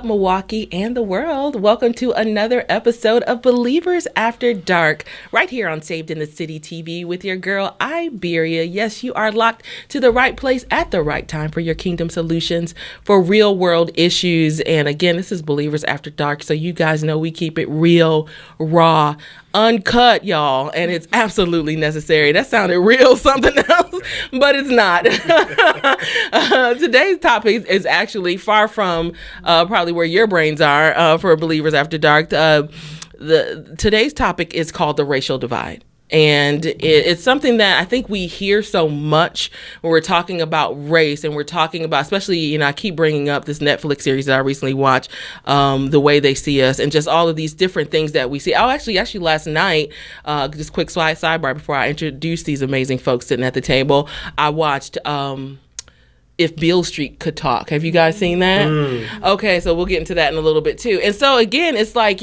up, Milwaukee and the world? Welcome to another episode of Believers After Dark, right here on Saved in the City TV with your girl, Iberia. Yes, you are locked to the right place at the right time for your kingdom solutions for real world issues. And again, this is Believers After Dark, so you guys know we keep it real, raw, uncut, y'all, and it's absolutely necessary. That sounded real something else, but it's not. Today's topic is actually far from probably where your brains are for Believers After Dark. Today's topic is called the racial divide. And it's something that I think we hear so much when we're talking about race, and we're talking about, especially, I keep bringing up this Netflix series that I recently watched, The Way They See Us, and just all of these different things that we see. Oh, actually last night, just quick sidebar before I introduce these amazing folks sitting at the table, I watched If Beale Street Could Talk. Have you guys seen that? Okay, so we'll get into that in a little bit too. And so again, it's like,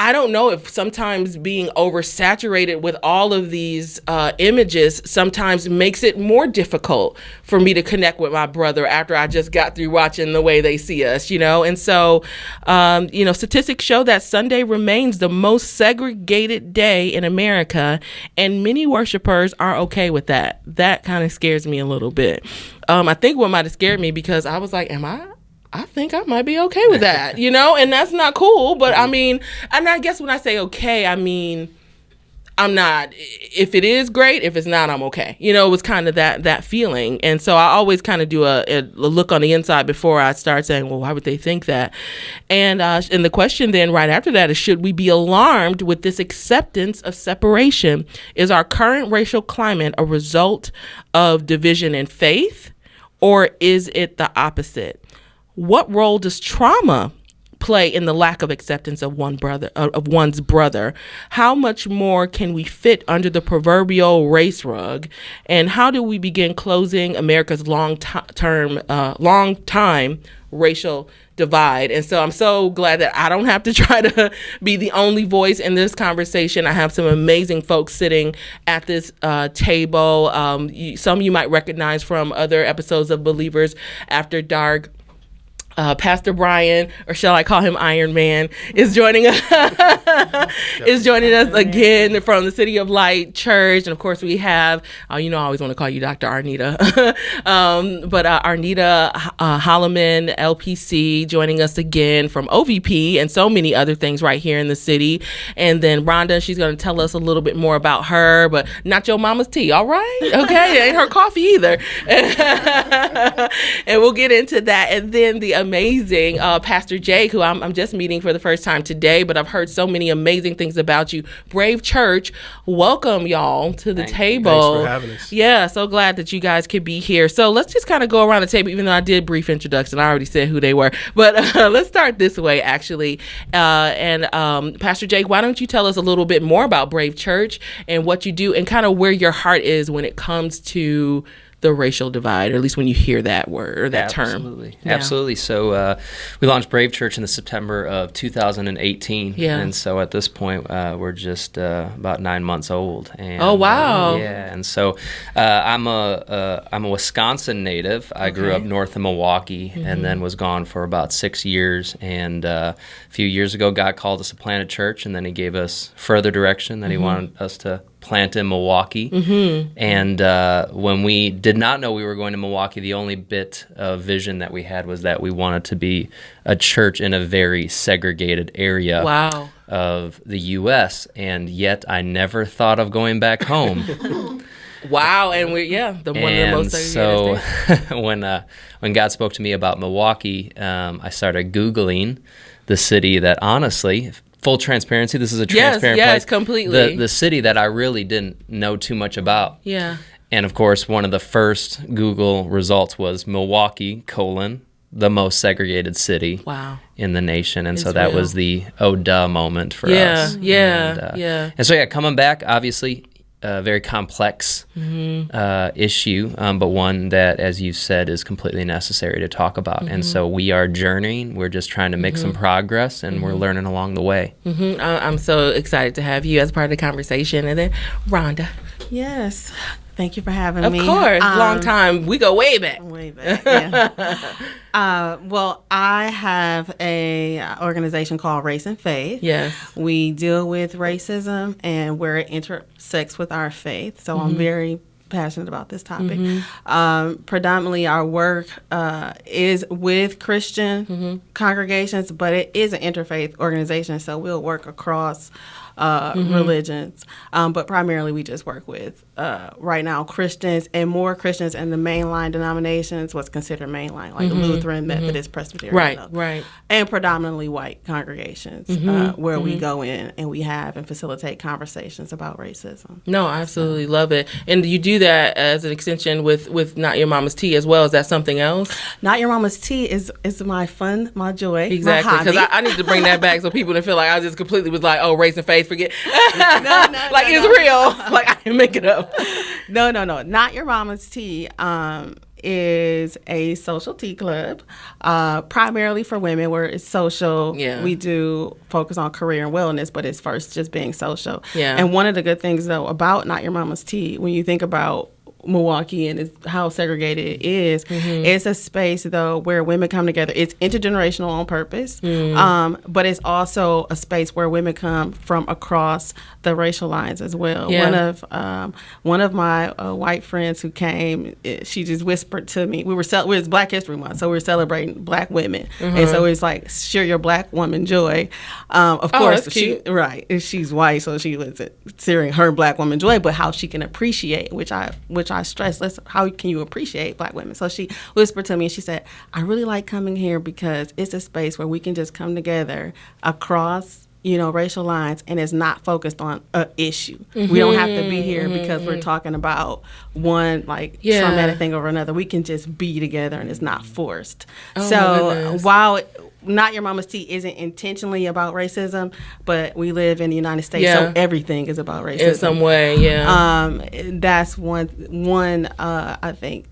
I don't know if sometimes being oversaturated with all of these images sometimes makes it more difficult for me to connect with my brother after I just got through watching The Way They See Us, And so, statistics show that Sunday remains the most segregated day in America, and many worshipers are okay with that. That kind of scares me a little bit. I think what might have scared me, because I was like, I think I might be okay with that, and that's not cool. But I mean, and I guess when I say okay, I mean, I'm not, if it is great, if it's not, I'm okay. It was kind of that feeling. And so I always kind of do a look on the inside before I start saying, well, why would they think that? And the question then right after that is, should we be alarmed with this acceptance of separation? Is our current racial climate a result of division in faith, or is it the opposite? What role does trauma play in the lack of acceptance of one's brother? How much more can we fit under the proverbial race rug? And how do we begin closing America's long time racial divide? And so I'm so glad that I don't have to try to be the only voice in this conversation. I have some amazing folks sitting at this table. Some you might recognize from other episodes of Believers After Dark. Pastor Brian, or shall I call him Iron Man, is joining us again from the City of Light Church. And of course we have, I always want to call you Dr. Arnita, but Arnita Holloman, LPC, joining us again from OVP and so many other things right here in the city. And then Rhonda, she's going to tell us a little bit more about her, but not your mama's tea, all right? Okay, it ain't her coffee either. And we'll get into that. And then the amazing Pastor Jake, who I'm just meeting for the first time today, but I've heard so many amazing things about you. Brave Church, welcome y'all to the table. Thanks for having us. Yeah, so glad that you guys could be here. So let's just kind of go around the table, even though I did brief introduction. I already said who they were. But let's start this way, actually. Pastor Jake, why don't you tell us a little bit more about Brave Church and what you do and kind of where your heart is when it comes to the racial divide, or at least when you hear that word or that term. Absolutely. So we launched Brave Church in the September of 2018. Yeah. And so at this point, we're just about 9 months old. And, oh, wow. And so I'm a Wisconsin native. I grew up north of Milwaukee and then was gone for about 6 years. And a few years ago, God called us to plant a church, and then he gave us further direction that he wanted us to plant in Milwaukee. And when we did not know we were going to Milwaukee, the only bit of vision that we had was that we wanted to be a church in a very segregated area of the U.S. And yet I never thought of going back home. Wow. And one of the most segregated states. When God spoke to me about Milwaukee, I started Googling the city that, honestly, full transparency, this is a transparent place. Yes, completely. The city that I really didn't know too much about. Yeah. And of course, one of the first Google results was Milwaukee, the most segregated city in the nation. And so that was the oh duh moment for us. And so coming back, obviously, a very complex issue, but one that, as you said, is completely necessary to talk about. And so we are journeying. We're just trying to make some progress, and we're learning along the way. I'm so excited to have you as part of the conversation. And then Rhonda. Yes. Thank you for having me. Of course. Long time. We go way back. way back. Yeah. Well, I have a organization called Race and Faith. Yes. We deal with racism and where it intersects with our faith. So I'm very passionate about this topic. Predominantly our work is with Christian congregations, but it is an interfaith organization, so we'll work across religions, but primarily we just work with right now Christians, and more Christians in the mainline denominations, what's considered mainline, like Lutheran, Methodist, Presbyterian, right, and predominantly white congregations, where we go in and we have and facilitate conversations about racism. No, I absolutely love it. And you do that as an extension with Not Your Mama's Tea as well. Is that something else? Not Your Mama's Tea is my fun, my joy, exactly, because I need to bring that back so people don't feel like I just completely was like, oh, race and faith, forget. Like it's real. Like I didn't make it up. No. Not Your Mama's Tea is a social tea club, primarily for women, where it's social. Yeah. We do focus on career and wellness, but it's first just being social. Yeah. And one of the good things, though, about Not Your Mama's Tea, when you think about Milwaukee and how segregated it is, it's a space, though, where women come together. It's intergenerational on purpose, but it's also a space where women come from across the racial lines as well. Yeah. One of my white friends who came, she just whispered to me. It was Black History Month, so we were celebrating Black women, and so it's like share your Black woman joy. Of course, that's cute. she's white, so she wasn't sharing her Black woman joy, but how she can appreciate, which I stress. How can you appreciate Black women? So she whispered to me and she said, I really like coming here because it's a space where we can just come together across, racial lines, and it's not focused on an issue. We don't have to be here because we're talking about one traumatic thing over another. We can just be together and it's not forced. So while Not Your Mama's Tea isn't intentionally about racism, but we live in the United States, so everything is about racism in some way. That's one I think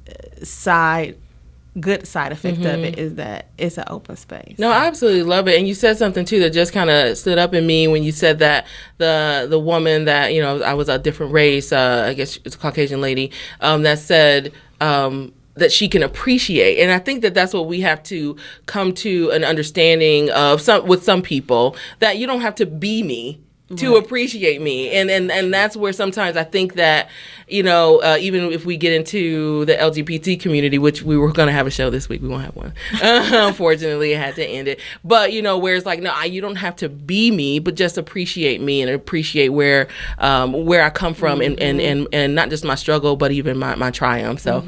good side effect of it is that it's an open space. No, I absolutely love it. And you said something too that just kind of stood up in me when you said that the woman that I was a different race, I guess it's a Caucasian lady, that said that she can appreciate. And I think that that's what we have to come to an understanding of with some people, that you don't have to be me to appreciate me. And that's where sometimes I think that, even if we get into the LGBT community, which we were going to have a show this week, we won't have one. Unfortunately, I had to end it. But, where it's like, no, you don't have to be me, but just appreciate me and appreciate where I come from and not just my struggle, but even my triumph. So,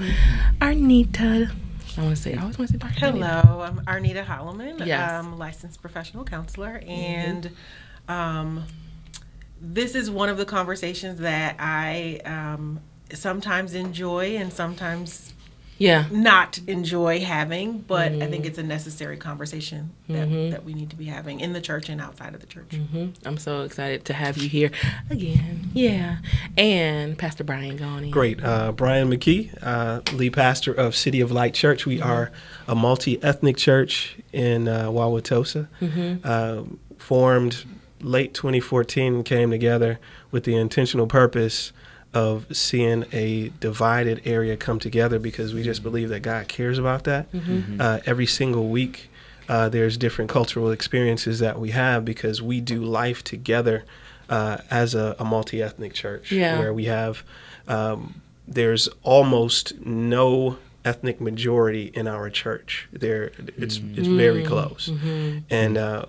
Arnita, I always want to say Dr. Hello, I'm Arnita Holloman. Yes. I'm a licensed professional counselor, and this is one of the conversations that I sometimes enjoy and sometimes not enjoy having, but I think it's a necessary conversation that we need to be having in the church and outside of the church. I'm so excited to have you here again. Yeah. And Pastor Brian going in. Great. Brian McKee, lead pastor of City of Light Church. We are a multi-ethnic church in Wauwatosa, formed late 2014, came together with the intentional purpose of seeing a divided area come together, because we just believe that God cares about that. Every single week, there's different cultural experiences that we have because we do life together as a multi-ethnic church, where we have, there's almost no ethnic majority in our church. It's very close. And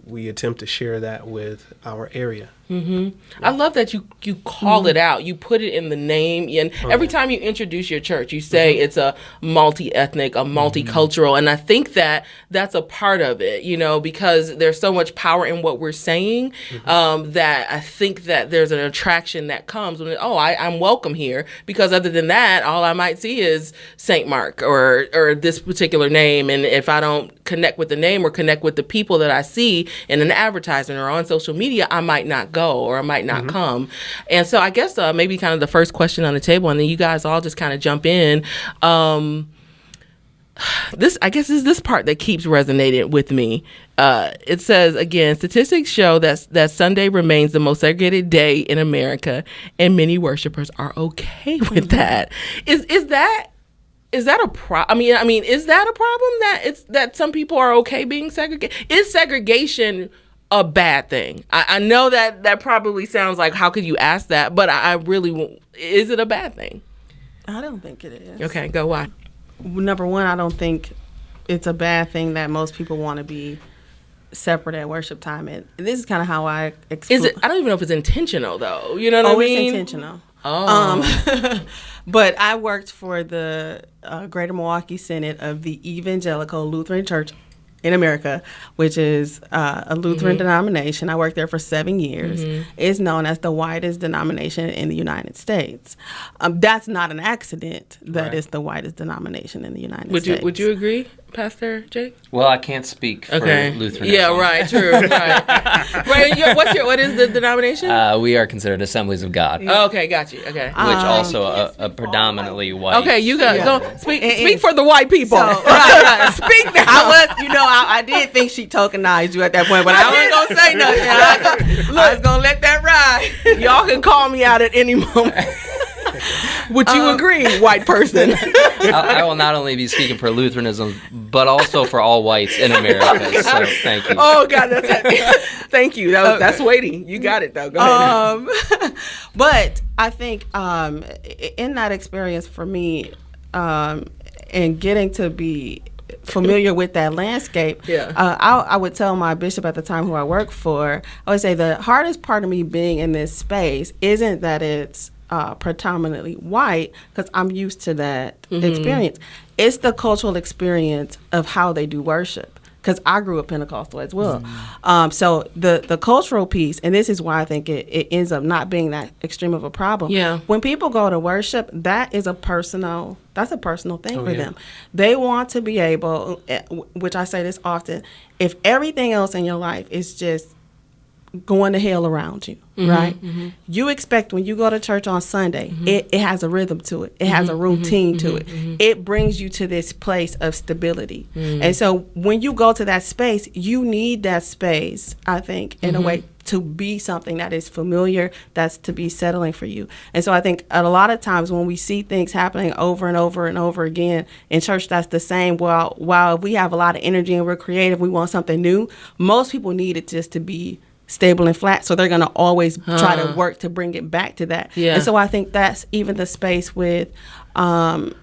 we attempt to share that with our area. I love that you call it out. You put it in the name. And every time you introduce your church, you say it's a multi-ethnic, a multicultural. And I think that that's a part of it, because there's so much power in what we're saying, that I think that there's an attraction that comes when, I'm welcome here. Because other than that, all I might see is St. Mark or this particular name. And if I don't connect with the name or connect with the people that I see in an advertisement or on social media, I might not go or I might not come. And so I guess maybe kind of the first question on the table, and then you guys all just kind of jump in. This, I guess, is this part that keeps resonating with me. It says, again, statistics show that Sunday remains the most segregated day in America, and many worshipers are okay with that. Is that is that a problem? I mean, is that a problem that some people are okay being segregated? Is segregation a bad thing? I know that probably sounds like, how could you ask that? But I really won't. Is it a bad thing? I don't think it is. Okay, go. Why? Number one, I don't think it's a bad thing that most people want to be separate at worship time. And this is kind of how I explain. Is it? I don't even know if it's intentional, though. You know what I mean? It's intentional. Oh. But I worked for the Greater Milwaukee Synod of the Evangelical Lutheran Church in America, which is a Lutheran denomination. I worked there for 7 years. It's known as the widest denomination in the United States. That's not an accident that it's the widest denomination in the United States. Would you agree, Pastor Jake? Well, I can't speak for Lutheranism. Yeah, right, true, right. Right. What is the denomination? We are considered Assemblies of God. Okay, got you. Okay. Which also a predominantly white. Okay, you go speak for the white people. So, right. Speak now. I did think she tokenized you at that point, but I wasn't going to say nothing. I was going to let that ride. Y'all can call me out at any moment. Would you agree, white person? I will not only be speaking for Lutheranism, but also for all whites in America. So thank you. Oh, God, that's happy. Thank you. That's weighty. You got it, though. Go ahead. But I think in that experience for me, and getting to be familiar with that landscape, I would tell my bishop at the time, who I worked for, I would say the hardest part of me being in this space isn't that it's predominantly white, because I'm used to that experience. It's the cultural experience of how they do worship, because I grew up Pentecostal as well. So the cultural piece, and this is why I think it ends up not being that extreme of a problem. Yeah. When people go to worship, that's a personal thing for them. They want to be able, which I say this often, if everything else in your life is just going to hell around you, right? You expect when you go to church on Sunday, it has a rhythm to it. It has a routine to it. It brings you to this place of stability. And so when you go to that space, you need that space, I think, in a way, to be something that is familiar, that's to be settling for you. And so I think a lot of times when we see things happening over and over and over again in church that's the same, while we have a lot of energy and we're creative, we want something new, most people need it just to be stable and flat, so they're going to always try to work to bring it back to that. And so I think that's even the space with having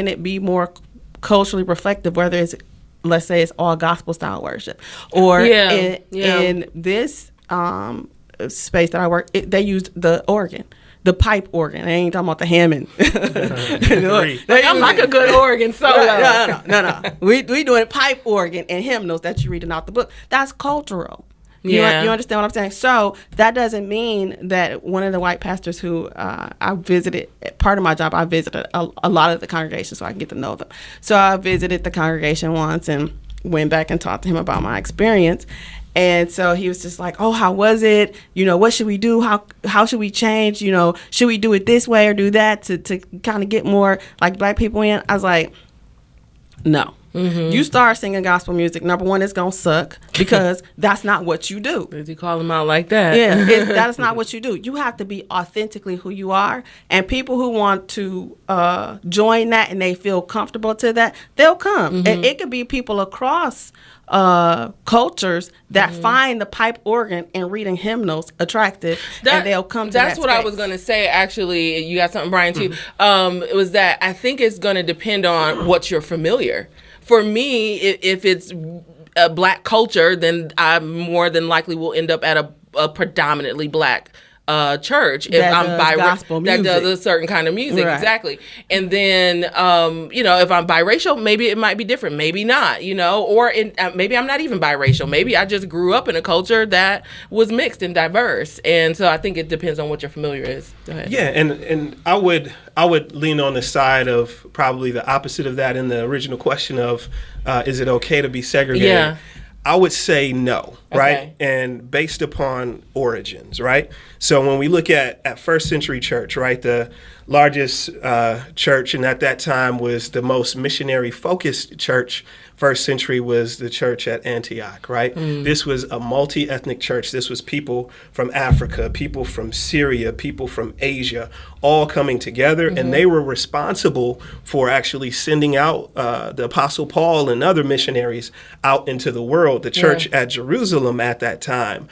it be more culturally reflective, whether it's, let's say, it's all gospel style worship, or in this space that I work, they used the organ, the pipe organ. I ain't talking about the Hammond. I'm like a good organ solo. No. We doing pipe organ and hymnals that you're reading out the book. That's cultural. You understand what I'm saying? So that doesn't mean that one of the white pastors who I visited, part of my job, I visited a lot of the congregations so I can get to know them. So I visited the congregation once and went back and talked to him about my experience. And so he was just like, oh, how was it? What should we do? How should we change? Should we do it this way or do that to kind of get more like black people in? I was like, no. You start singing gospel music, number one, it's going to suck because that's not what you do. Did you call them out like that? Yeah, that is not what you do. You have to be authentically who you are. And people who want to join that and they feel comfortable to that, they'll come. And it could be people across cultures that find the pipe organ and reading hymnals attractive, and they'll come to that That's what space. I was going to say, actually. You got something, Brian, too. It was that I think it's going to depend on what you're familiar. For me, if it's a black culture, then I more than likely will end up at a predominantly black church if that I'm gospel music. That does a certain kind of music, Right. exactly. And then if I'm biracial, maybe it might be different, maybe not, or maybe I'm not even biracial. Maybe I just grew up in a culture that was mixed and diverse, and so I think it depends on what your familiar is. Go ahead. Yeah, and I would lean on the side of probably the opposite of that in the original question of is it okay to be segregated? Yeah. I would say no. right? And based upon origins, right? So when we look at first century church, right, the largest church, and at that time was the most missionary focused church, first century, was the church at Antioch, right? This was a multi-ethnic church. This was people from Africa, people from Syria, people from Asia, all coming together, and they were responsible for actually sending out the Apostle Paul and other missionaries out into the world. The church at Jerusalem at that time,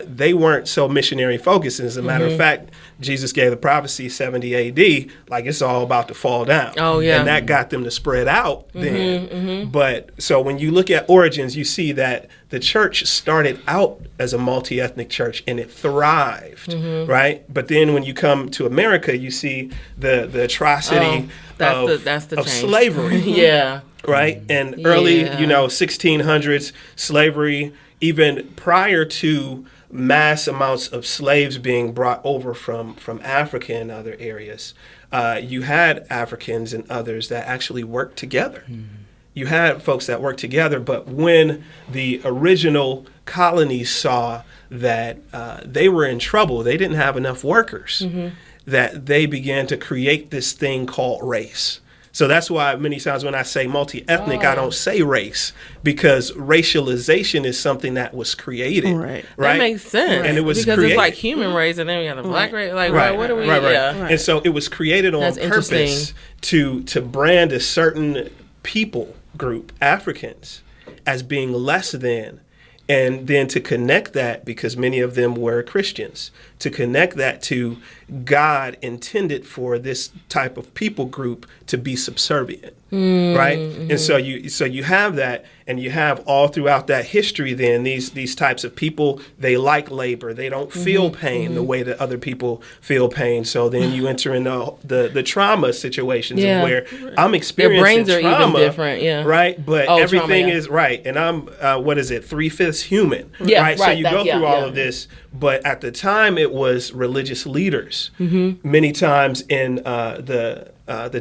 they weren't so missionary focused. As a matter of fact, Jesus gave the prophecy 70 AD, like it's all about to fall down. Oh, yeah. And that got them to spread out then. But so when you look at origins, you see that the church started out as a multi-ethnic church and it thrived, right? But then when you come to America, you see the atrocity of slavery. Yeah. Right? And early, 1600s, slavery, even prior to mass amounts of slaves being brought over from Africa and other areas, you had Africans and others that actually worked together. You had folks that worked together, but when the original colonies saw that they were in trouble, they didn't have enough workers, that they began to create this thing called race. So that's why many times when I say multi-ethnic, I don't say race, because racialization is something that was created. Right. That makes sense. And it was because created. It's like human race, and then we got the black race. Like, what are we? Right. Yeah. And so it was created on purpose to brand a certain people group, Africans, as being less than. And then to connect that, because many of them were Christians, to connect that to God intended for this type of people group to be subservient, right? And so you have that, and you have all throughout that history then these types of people, they like labor. They don't feel pain the way that other people feel pain. So then you enter into the trauma situations of where I'm experiencing brains are trauma, even different, right? But everything is right. And I'm, 3/5 human, right? So you go through all of this, but at the time it was religious leaders. Many times in the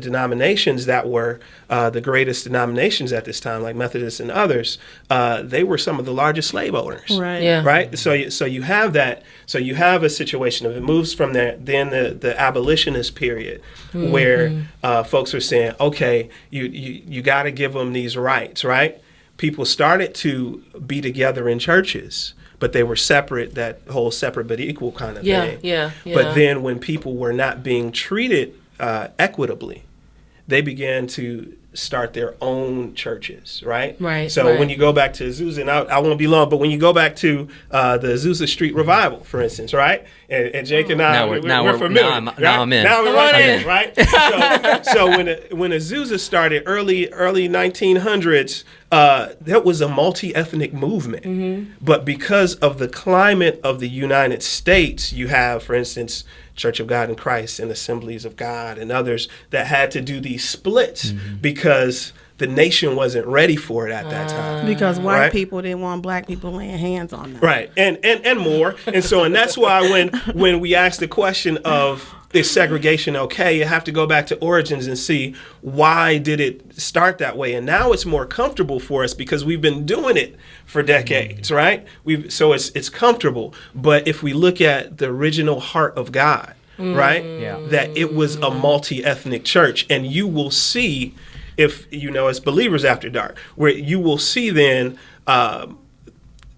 denominations that were the greatest denominations at this time, like Methodists and others, they were some of the largest slave owners. Right. Yeah. Right. So you have that. So you have a situation of it moves from there. Then the abolitionist period, where folks are saying, okay, you got to give them these rights. Right. People started to be together in churches, but they were separate, that whole separate but equal kind of thing. Yeah. But then when people were not being treated equitably, they began to start their own churches, right? So when you go back to Azusa, and I won't be long, but when you go back to the Azusa Street Revival, for instance, right? And Jake and I, we're familiar. Now I'm in. Now we're in, right? So when Azusa started early 1900s, that was a multi-ethnic movement. But because of the climate of the United States, you have, for instance, Church of God in Christ and Assemblies of God and others that had to do these splits because the nation wasn't ready for it at that time. Because white people didn't want black people laying hands on them. Right. And more. And that's why when we ask the question of, is segregation okay? You have to go back to origins and see, why did it start that way? And now it's more comfortable for us because we've been doing it for decades, right? So it's comfortable. But if we look at the original heart of God, right? That it was a multi-ethnic church. And you will see, if as Believers After Dark, where you will see then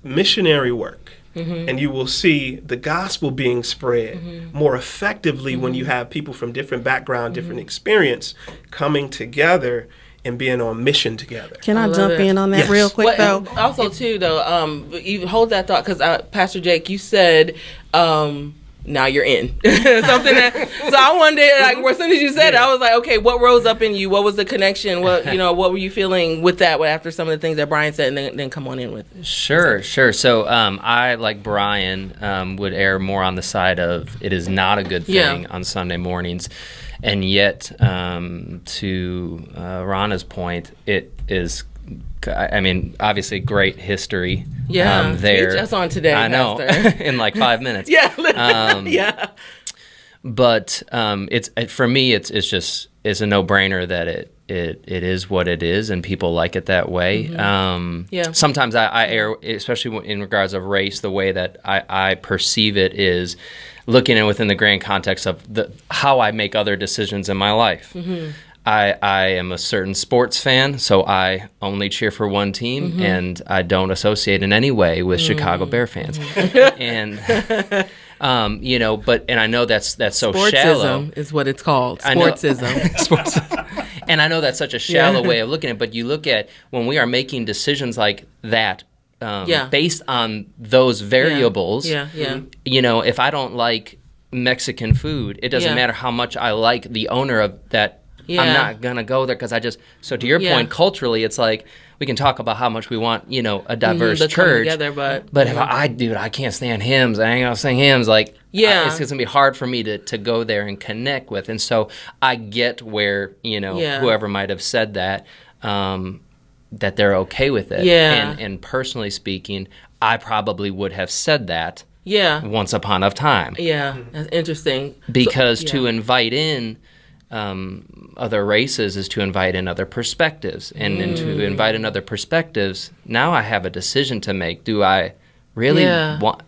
missionary work. And you will see the gospel being spread more effectively when you have people from different background, different experience coming together and being on mission together. Can I jump in on that real quick, though? Also, too, though, you hold that thought, because Pastor Jake, you said, now you're in. Something that, so I wondered, like, as soon as you said it, I was like, okay, what rose up in you? What was the connection? What were you feeling with that after some of the things that Brian said, and then come on in with? Sure. So I, like Brian, would err more on the side of it is not a good thing on Sunday mornings. And yet, to Rana's point, it is, I mean, obviously great history there. Teach us on today, I know, in like 5 minutes. But it's for me, it's a no-brainer that it is what it is, and people like it that way. Sometimes I err, especially in regards of race. The way that I perceive it is looking at within the grand context of how I make other decisions in my life. I am a certain sports fan, so I only cheer for one team, and I don't associate in any way with Chicago Bear fans. And but I know that's so shallow. Sportsism is what it's called. Sportsism. And I know that's such a shallow way of looking at it. But you look at when we are making decisions like that. Based on those variables, if I don't like Mexican food, it doesn't matter how much I like the owner of that. I'm not gonna go there because so to your point, culturally, it's like we can talk about how much we want, a diverse church. Together, but if I can't stand hymns. I ain't gonna sing hymns. Like, it's gonna be hard for me to go there and connect with. And so I get where whoever might have said that. That they're okay with it. And personally speaking, I probably would have said that once upon a time. That's interesting. Because to invite in other races is to invite in other perspectives. And to invite in other perspectives, now I have a decision to make. Do I really want,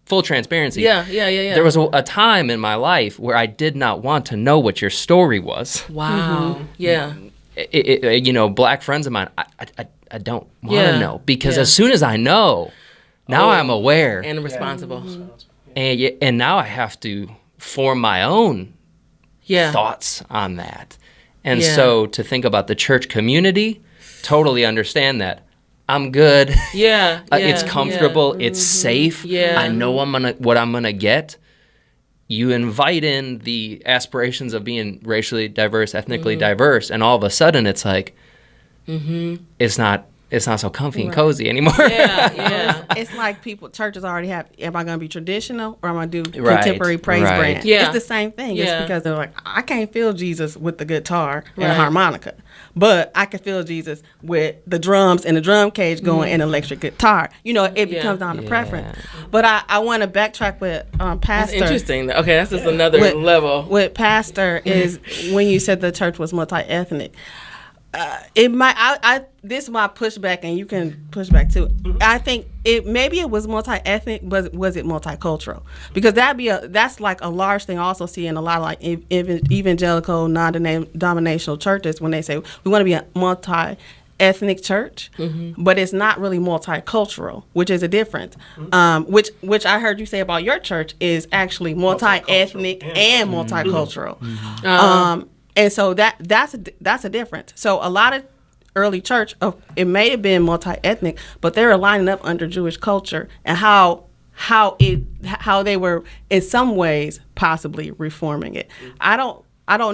full transparency. There was a time in my life where I did not want to know what your story was. Wow. Black friends of mine, I don't want to know, because as soon as I know, now I'm aware and responsible, and now I have to form my own thoughts on that. And so to think about the church community, totally understand that. I'm good. It's comfortable. It's safe. I know what I'm gonna get. You invite in the aspirations of being racially diverse, ethnically diverse, and all of a sudden it's like, it's not so comfy and cozy anymore. It's like churches already have, am I going to be traditional or am I going to do contemporary praise brand? It's the same thing. It's because they're like, I can't feel Jesus with the guitar and a harmonica, but I can feel Jesus with the drums and the drum cage going and electric guitar. It becomes down to preference. But I want to backtrack with Pastor. That's interesting. Okay, that's just another level. With Pastor is when you said the church was multi-ethnic. It might. This is my pushback, and you can push back too. I think maybe it was multi-ethnic, but was it multicultural? Because that's like a large thing. I also see in a lot of like evangelical, non-denominational churches when they say we want to be a multi-ethnic church, but it's not really multicultural, which is a difference. Which I heard you say about your church is actually multi-ethnic and multicultural. And so that's a difference. So a lot of early church, it may have been multi-ethnic, but they were lining up under Jewish culture and how they were in some ways possibly reforming it. I don't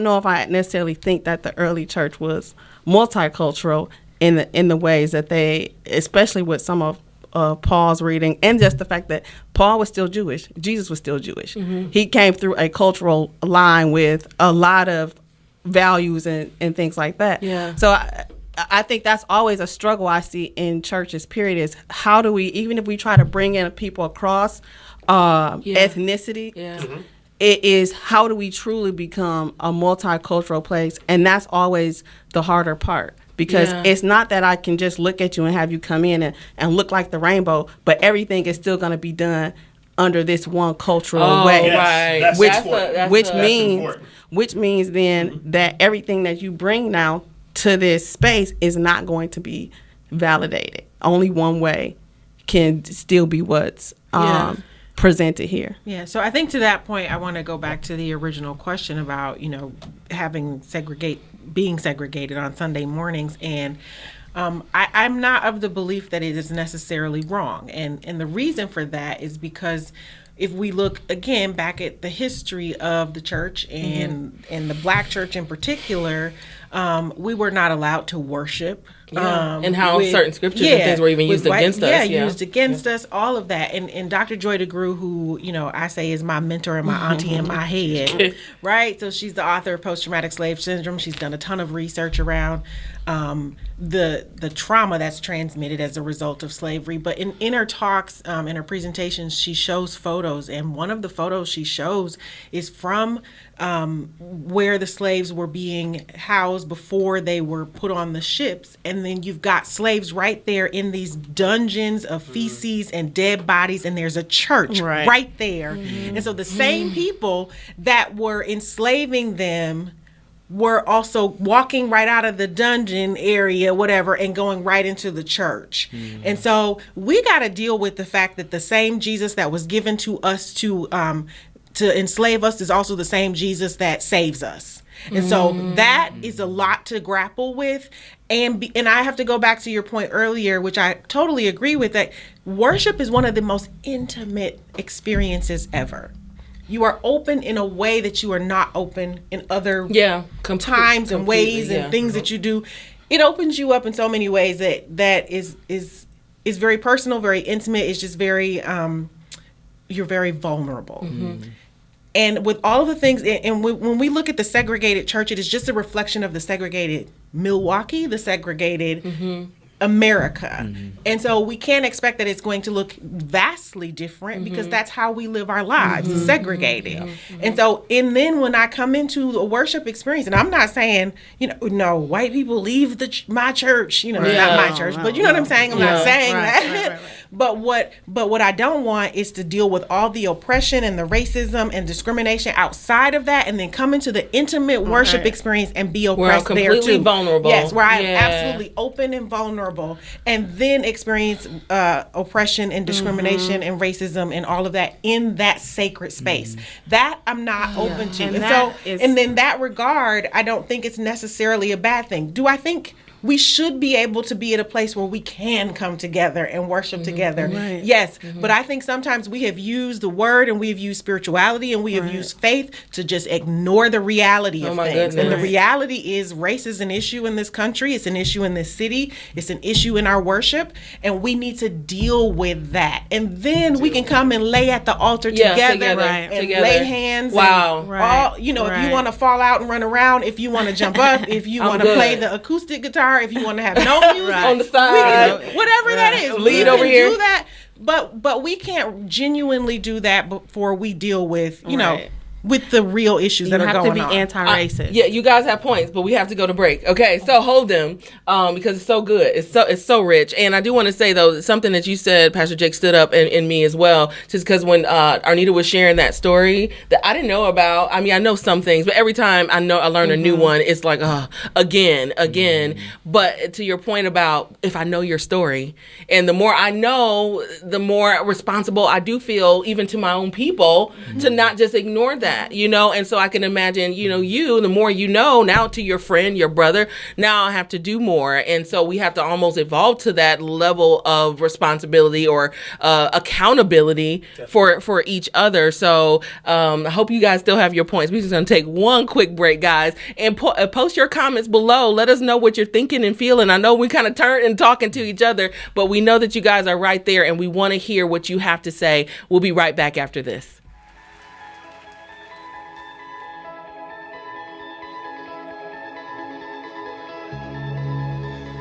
know if I necessarily think that the early church was multicultural in the ways that they, especially with some of Paul's reading, and just the fact that Paul was still Jewish, Jesus was still Jewish. He came through a cultural line with a lot of values and things like that. So I think that's always a struggle I see in churches, period, is how do we, even if we try to bring in people across ethnicity, it is how do we truly become a multicultural place? And that's always the harder part. Because it's not that I can just look at you and have you come in and look like the rainbow, but everything is still going to be done under this one cultural way. Which means then that everything that you bring now to this space is not going to be validated. Only one way can still be what's presented here. So I think to that point, I want to go back to the original question about, being segregated on Sunday mornings. And I'm not of the belief that it is necessarily wrong. And the reason for that is because if we look again back at the history of the church and the Black church in particular, we were not allowed to worship. And how certain scriptures and things were even used against us. Used against us, all of that. And Dr. Joy DeGruy, who, I say is my mentor and my auntie in my head, right? So she's the author of Post-Traumatic Slave Syndrome. She's done a ton of research around the trauma that's transmitted as a result of slavery. But in her talks, in her presentations, she shows photos. And one of the photos she shows is from where the slaves were being housed before they were put on the ships. And then you've got slaves right there in these dungeons of feces and dead bodies, and there's a church right there. And so the same people that were enslaving them were also walking right out of the dungeon area, whatever, and going right into the church. And so we got to deal with the fact that the same Jesus that was given to us to enslave us is also the same Jesus that saves us. And so that is a lot to grapple with. And I have to go back to your point earlier, which I totally agree with, that worship is one of the most intimate experiences ever. You are open in a way that you are not open in other times and ways and things that you do. It opens you up in so many ways that is very personal, very intimate. It's just very, you're very vulnerable. And with all of the things, and when we look at the segregated church, it is just a reflection of the segregated Milwaukee, the segregated America. And so we can't expect that it's going to look vastly different because that's how we live our lives, segregated. And so, and then when I come into the worship experience, and I'm not saying, no, white people leave my church, not my church, but you know what I'm saying? I'm not saying that. But what I don't want is to deal with all the oppression and the racism and discrimination outside of that, and then come into the intimate worship experience and be oppressed there too. Where I'm completely vulnerable. Yes, where I'm absolutely open and vulnerable, and then experience oppression and discrimination and racism and all of that in that sacred space. That I'm not open to. And in that regard, I don't think it's necessarily a bad thing. Do I think we should be able to be at a place where we can come together and worship together? Yes, but I think sometimes we have used the word and we have used spirituality and we have used faith to just ignore the reality of things. Goodness. And the reality is race is an issue in this country. It's an issue in this city. It's an issue in our worship. And we need to deal with that. And then we can come and lay at the altar together and lay hands. Wow. If you want to fall out and run around, if you want to jump up, if you want to play the acoustic guitar, if you want to have no music on the side, whatever that is, lead over here. Do that, but we can't genuinely do that before we deal with with the real issues that are going on. You have to be anti-racist. You guys have points, but we have to go to break. Okay, so hold them because it's so good. It's so rich. And I do want to say, though, something that you said, Pastor Jake, stood up in me as well, just because when Arnita was sharing that story that I didn't know about. I mean, I know some things, but every time I learn a new one, it's like, again. But to your point about if I know your story, and the more I know, the more responsible I do feel, even to my own people, to not just ignore that. And so I can imagine, the more you know, now to your friend, your brother, now I have to do more. And so we have to almost evolve to that level of responsibility or accountability for each other. So I hope you guys still have your points. We're just going to take one quick break, guys, and post your comments below. Let us know what you're thinking and feeling. I know we kind of turned and talking to each other, but we know that you guys are right there and we want to hear what you have to say. We'll be right back after this.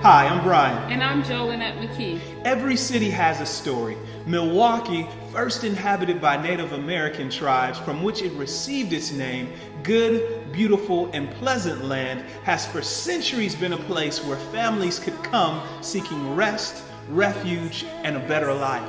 Hi, I'm Brian. And I'm Jolinette McKee. Every city has a story. Milwaukee, first inhabited by Native American tribes from which it received its name, good, beautiful, and pleasant land, has for centuries been a place where families could come seeking rest, refuge, and a better life.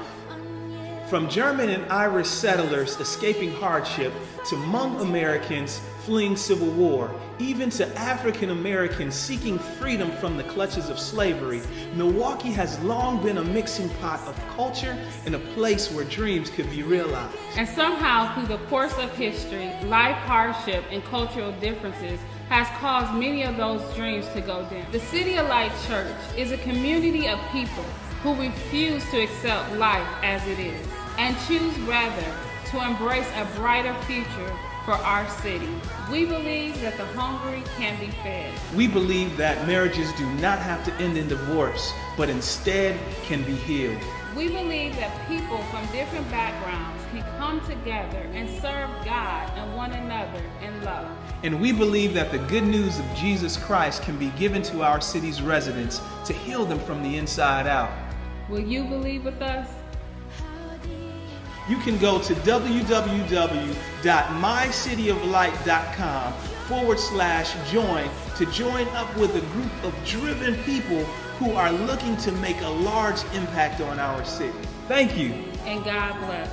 From German and Irish settlers escaping hardship to Hmong Americans fleeing civil war, even to African Americans seeking freedom from the clutches of slavery, Milwaukee has long been a mixing pot of culture and a place where dreams could be realized. And somehow, through the course of history, life hardship and cultural differences has caused many of those dreams to go dim. The City of Light Church is a community of people who refuse to accept life as it is and choose rather to embrace a brighter future for our city. We believe that the hungry can be fed. We believe that marriages do not have to end in divorce, but instead can be healed. We believe that people from different backgrounds can come together and serve God and one another in love. And we believe that the good news of Jesus Christ can be given to our city's residents to heal them from the inside out. Will you believe with us? you can go to www.mycityoflight.com/join to join up with a group of driven people who are looking to make a large impact on our city. Thank you. And God bless.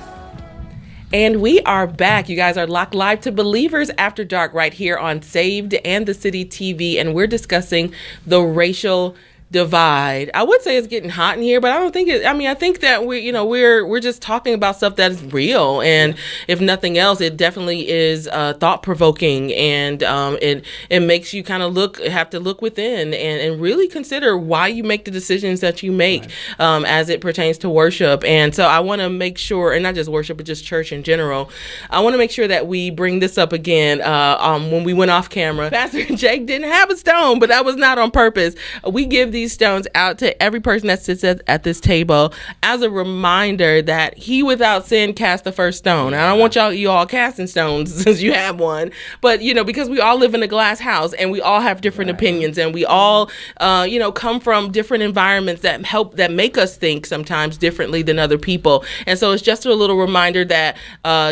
And we are back. You guys are locked live to Believers After Dark right here on Saved and the City TV. And we're discussing the racial divide. I would say it's getting hot in here, but I don't think it. I mean, I think that we're just talking about stuff that is real, and if nothing else, it definitely is thought provoking, and it makes you kind of have to look within and really consider why you make the decisions that you make, as it pertains to worship. And so I want to make sure, and not just worship, but just church in general. I want to make sure that we bring this up again. When we went off camera, Pastor Jake didn't have a stone, but that was not on purpose. We give these stones out to every person that sits at this table as a reminder that he without sin cast the first stone. And I don't want you all casting stones since you have one, but because we all live in a glass house and we all have different opinions, and we all come from different environments that make us think sometimes differently than other people. And so it's just a little reminder that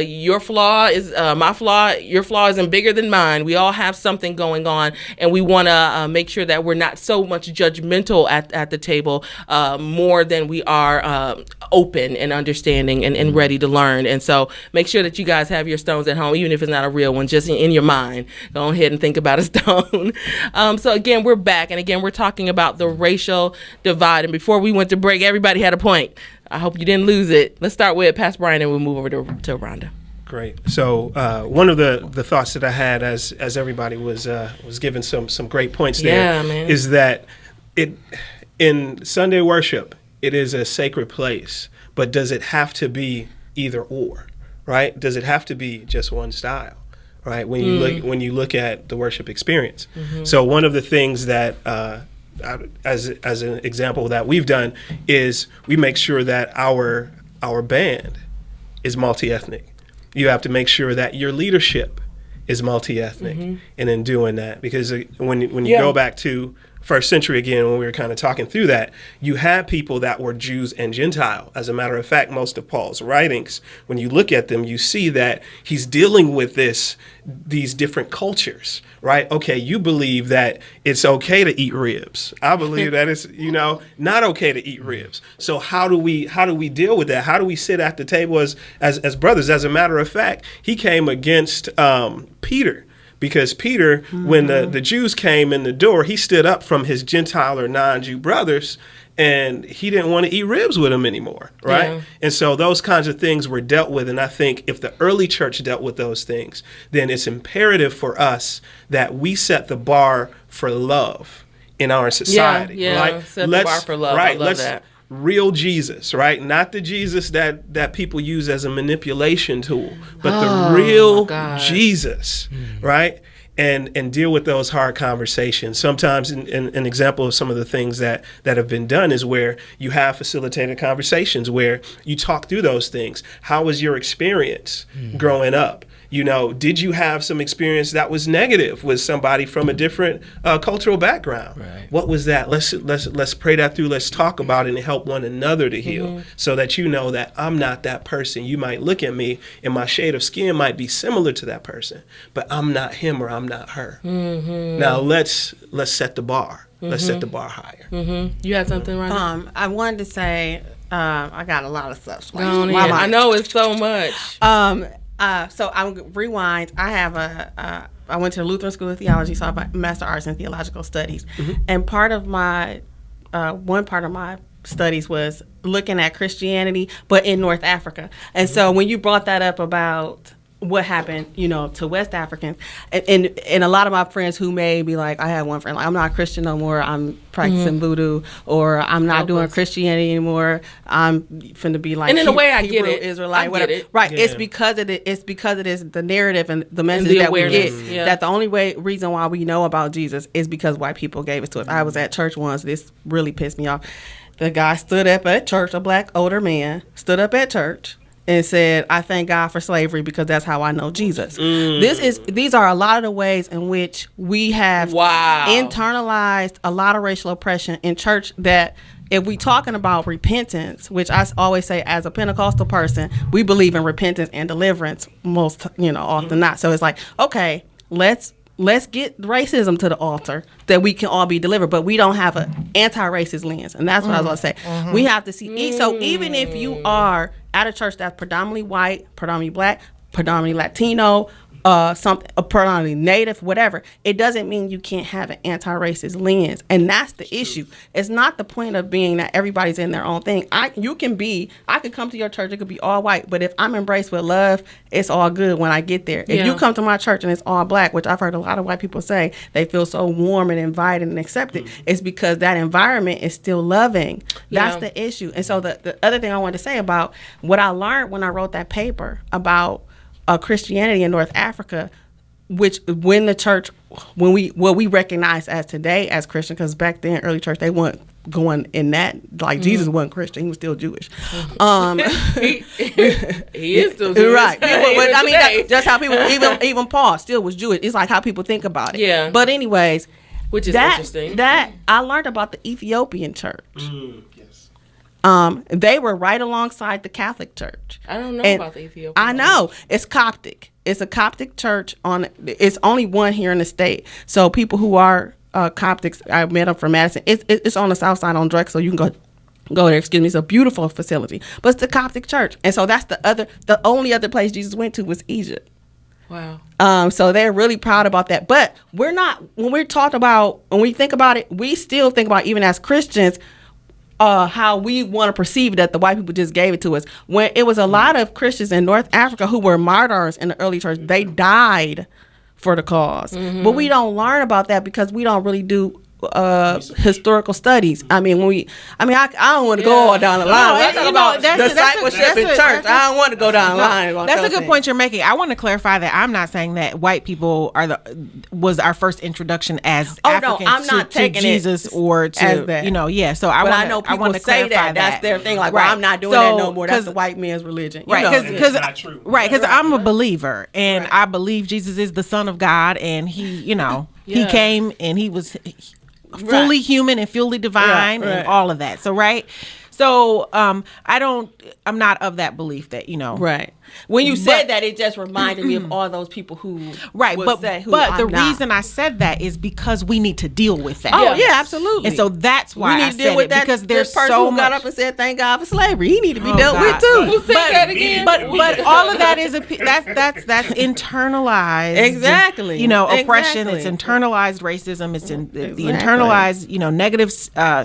your flaw is my flaw, your flaw isn't bigger than mine. We all have something going on, and we want to make sure that we're not so much judgmental at the table, more than we are open and understanding and ready to learn. And so make sure that you guys have your stones at home, even if it's not a real one, just in your mind. Go ahead and think about a stone. So again, we're back, and again, we're talking about the racial divide. And before we went to break, everybody had a point. I hope you didn't lose it. Let's start with Pastor Brian, and we'll move over to Rhonda. Great. So one of the thoughts that I had as everybody was giving some great points there, is that in Sunday worship, it is a sacred place, but does it have to be either or, right? Does it have to be just one style, right? When you look at the worship experience. Mm-hmm. So one of the things that as an example that we've done is we make sure that our band is multi-ethnic. You have to make sure that your leadership is multi-ethnic, and in doing that, because when you go back to first century again, when we were kind of talking through that, you had people that were Jews and Gentile. As a matter of fact, most of Paul's writings, when you look at them, you see that he's dealing with these different cultures, right? Okay, you believe that it's okay to eat ribs. I believe that it's not okay to eat ribs. So how do we deal with that? How do we sit at the table as brothers? As a matter of fact, he came against Peter. Because Peter, when the Jews came in the door, he stood up from his Gentile or non-Jew brothers, and he didn't want to eat ribs with them anymore, right? Yeah. And so those kinds of things were dealt with. And I think if the early church dealt with those things, then it's imperative for us that we set the bar for love in our society. Yeah, set the bar for love. Right, I love that. Real Jesus, right? Not the Jesus that people use as a manipulation tool, but the real Jesus, right? And deal with those hard conversations. Sometimes an example of some of the things that have been done is where you have facilitated conversations where you talk through those things. How was your experience growing up? Did you have some experience that was negative with somebody from a different cultural background? Right. What was that? Let's pray that through. Let's talk about it and help one another to heal, so that that I'm not that person. You might look at me and my shade of skin might be similar to that person, but I'm not him or I'm not her. Now let's set the bar. Let's set the bar higher. You had something, right? I wanted to say I got a lot of stuff. I know it's so much. So I'm rewind. I went to the Lutheran School of Theology, so I have a Master of Arts in Theological Studies. And part of my, one part of my studies was looking at Christianity, but in North Africa. And so when you brought that up about what happened, to West Africans, and a lot of my friends who may be like, I had one friend, like, I'm not Christian no more, I'm practicing voodoo, or I'm not doing Christianity anymore, I'm finna be like, and in a way I Hebrew, get it, Israelite, whatever. It. Right, yeah. It's because it is the narrative and the message that we get, that the only reason why we know about Jesus is because white people gave it to us. I was at church once, this really pissed me off. The guy stood up at church, a black older man, stood up at church, and said, I thank God for slavery because that's how I know Jesus. These are a lot of the ways in which we have internalized a lot of racial oppression in church that if we talking about repentance, which I always say as a Pentecostal person, we believe in repentance and deliverance most, often not. So it's like, okay, let's get racism to the altar that we can all be delivered, but we don't have an anti-racist lens. And that's what I was going to say. We have to see, so even if you are at a church that's predominantly white, predominantly black, predominantly Latino, predominantly Native, whatever, it doesn't mean you can't have an anti-racist lens. And that's the issue. It's not the point of being that everybody's in their own thing. I could come to your church, it could be all white, but if I'm embraced with love, it's all good when I get there. If you come to my church and it's all black, which I've heard a lot of white people say, they feel so warm and invited and accepted, it's because that environment is still loving. That's the issue. And so the other thing I wanted to say about what I learned when I wrote that paper about Christianity in North Africa, which when the church, what we recognize as today as Christian, because back then early church they weren't going in that, like Jesus wasn't Christian, he was still Jewish. He is still Jewish, right? But I mean, that's how people, even Paul still was Jewish. It's like how people think about it. Yeah. But anyways, which is interesting. That I learned about the Ethiopian church. They were right alongside the Catholic Church. I don't know about the Ethiopian. I know. It's Coptic. It's a Coptic church. It's only one here in the state. So people who are Coptics, I met them from Madison. It's on the south side on Drexel, so you can go there. Excuse me. It's a beautiful facility, but it's the Coptic church, and so that's the only other place Jesus went to was Egypt. Wow. So they're really proud about that. But we're not. When we think about it, we still think about, even as Christians, how we want to perceive that the white people just gave it to us. When it was a lot of Christians in North Africa who were martyrs in the early church, they died for the cause. But we don't learn about that because we don't really do historical studies. I mean, I don't want to go all down the line. I talk about discipleship in church. I don't want to go down the line. That's a good point you're making. I want to clarify that I'm not saying that white people was our first introduction as Africans I'm not taking Jesus or to as that. So I know people want to say clarify that's their thing. Like, well, I'm not doing that no more. That's the white man's religion, right? Because I'm a believer and I believe Jesus is the Son of God, and he came and he was fully human and fully divine and all of that. So I'm not of that belief that, Right. When you said that, it just reminded me of all those people who the reason I said that is because we need to deal with that. Oh, yeah, absolutely. And so that's why we need to deal with that, because there's person so who got up and said, "Thank God for slavery." He need to be dealt with too. Who said that again? But all of that is that's internalized. Exactly. Oppression. It's internalized racism. It's the internalized negative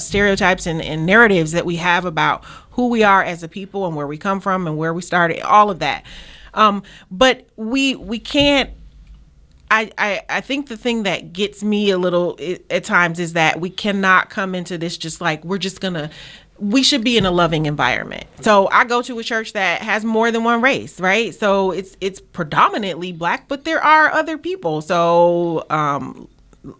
stereotypes and narratives that we have about who we are as a people and where we come from and where we started, all of that. But we can't, I think the thing that gets me a little at times is that we cannot come into this just like, we should be in a loving environment. So I go to a church that has more than one race, right? So it's predominantly black, but there are other people. So,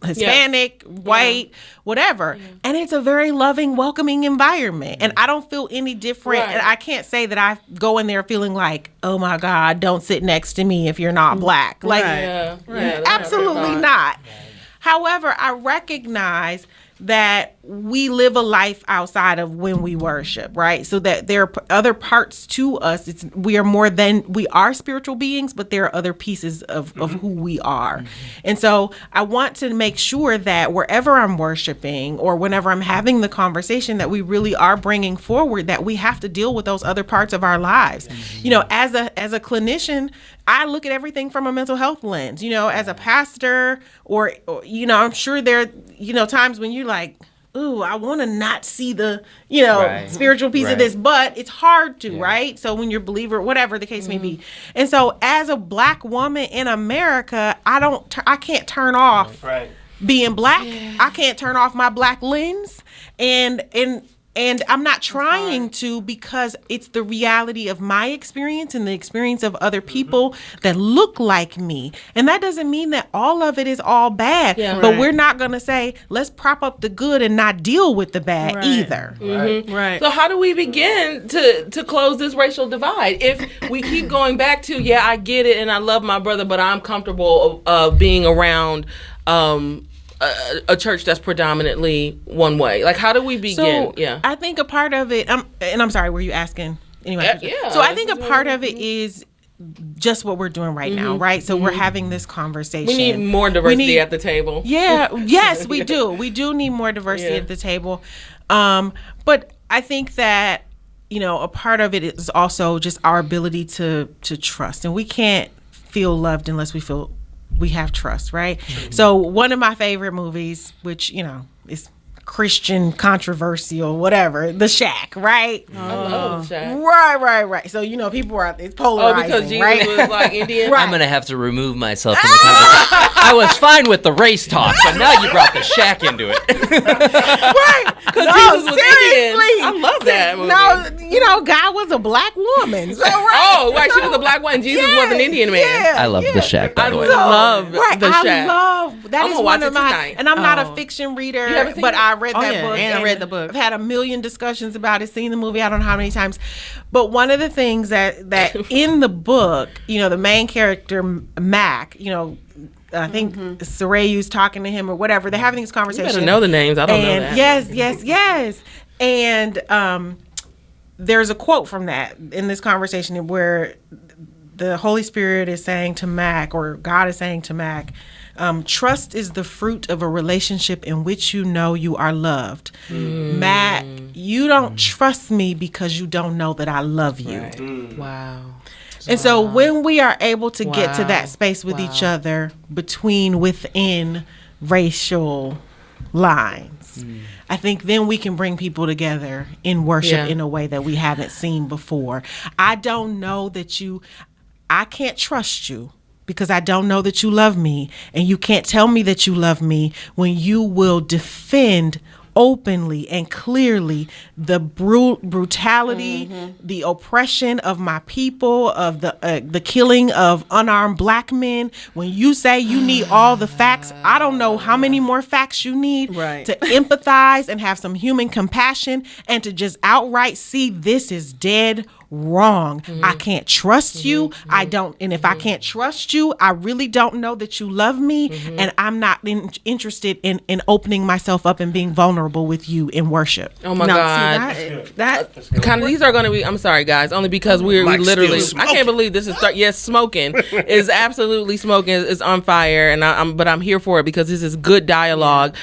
Hispanic, white, whatever. And it's a very loving, welcoming environment. And I don't feel any different. And I can't say that I go in there feeling like, oh my God, don't sit next to me if you're not black. Like, absolutely not. However, I recognize that we live a life outside of when we worship, right? So that there are other parts to us. We are spiritual beings, but there are other pieces of who we are. And so I want to make sure that wherever I'm worshiping or whenever I'm having the conversation, that we really are bringing forward that we have to deal with those other parts of our lives. As a clinician, I look at everything from a mental health lens, as a pastor or I'm sure there are, times when you're like, ooh, I want to not see the, spiritual piece of this, but it's hard to, right? So when you're a believer, whatever the case may be. And so as a black woman in America, I can't turn off being black. I can't turn off my black lens. And I'm not trying to, because it's the reality of my experience and the experience of other people that look like me. And that doesn't mean that all of it is all bad. But we're not going to say, let's prop up the good and not deal with the bad either. Right. So how do we begin to close this racial divide? If we keep going back to, I get it and I love my brother, but I'm comfortable being around a church that's predominantly one way? Like, how do we begin? So, I think a part of it, and I'm sorry, were you asking? Anyway, yeah. So I think a part of it is just what we're doing right now, right? So we're having this conversation. We need more diversity at the table. Yeah, yes, we do. We do need more diversity at the table. But I think that, a part of it is also just our ability to trust. And we can't feel loved unless we feel we have trust, right? Mm-hmm. So one of my favorite movies, which, is Christian, controversial, whatever, The Shack, right? I love The Shack. Right. So, people are, it's polarizing, because Jesus right? was like Indian? I'm going to have to remove myself from the conversation. I was fine with the race talk, but now you brought the Shack into it. Right. Because Jesus was Indian. I love that movie. No, God was a black woman. So, right. Right. She was a black woman. Jesus was an Indian man. Yeah, I love The Shack, by the way. I love The Shack. That is one of my, and I'm not a fiction reader, but I read that book. And I read the book. I've had a million discussions about it, seen the movie, I don't know how many times. But one of the things that in the book, the main character, Mac, I think Sarayu's talking to him or whatever. They're having this conversation. You better know the names. I don't know that. Yes. And there's a quote from that in this conversation where the Holy Spirit is saying to Mac, or God is saying to Mac, trust is the fruit of a relationship in which you know you are loved. Mac, you don't trust me because you don't know that I love you. Right. Wow. And so when we are able to get to that space with each other within racial lines, I think then we can bring people together in worship in a way that we haven't seen before. I don't know that I can't trust you because I don't know that you love me, and you can't tell me that you love me when you will defend openly and clearly the brutality, the oppression of my people, of the killing of unarmed black men. When you say you need all the facts, I don't know how many more facts you need to empathize and have some human compassion and to just outright see this is dead wrong. I can't trust you. I don't. And if I can't trust you, I really don't know that you love me. And I'm not interested in opening myself up and being vulnerable with you in worship. Oh my God. That kind of, these are going to be, I'm sorry guys, only because we literally, I can't believe this is smoking is absolutely smoking, is on fire. And but I'm here for it because this is good dialogue.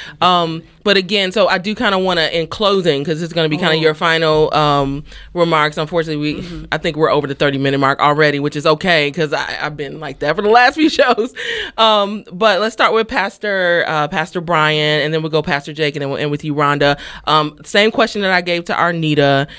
But again, so I do kind of want to, in closing, because it's going to be kind of your final remarks. Unfortunately, I think we're over the 30-minute mark already, which is okay because I've been like that for the last few shows. But let's start with Pastor Brian, and then we'll go Pastor Jake, and then we'll end with you, Rhonda. Same question that I gave to Arnita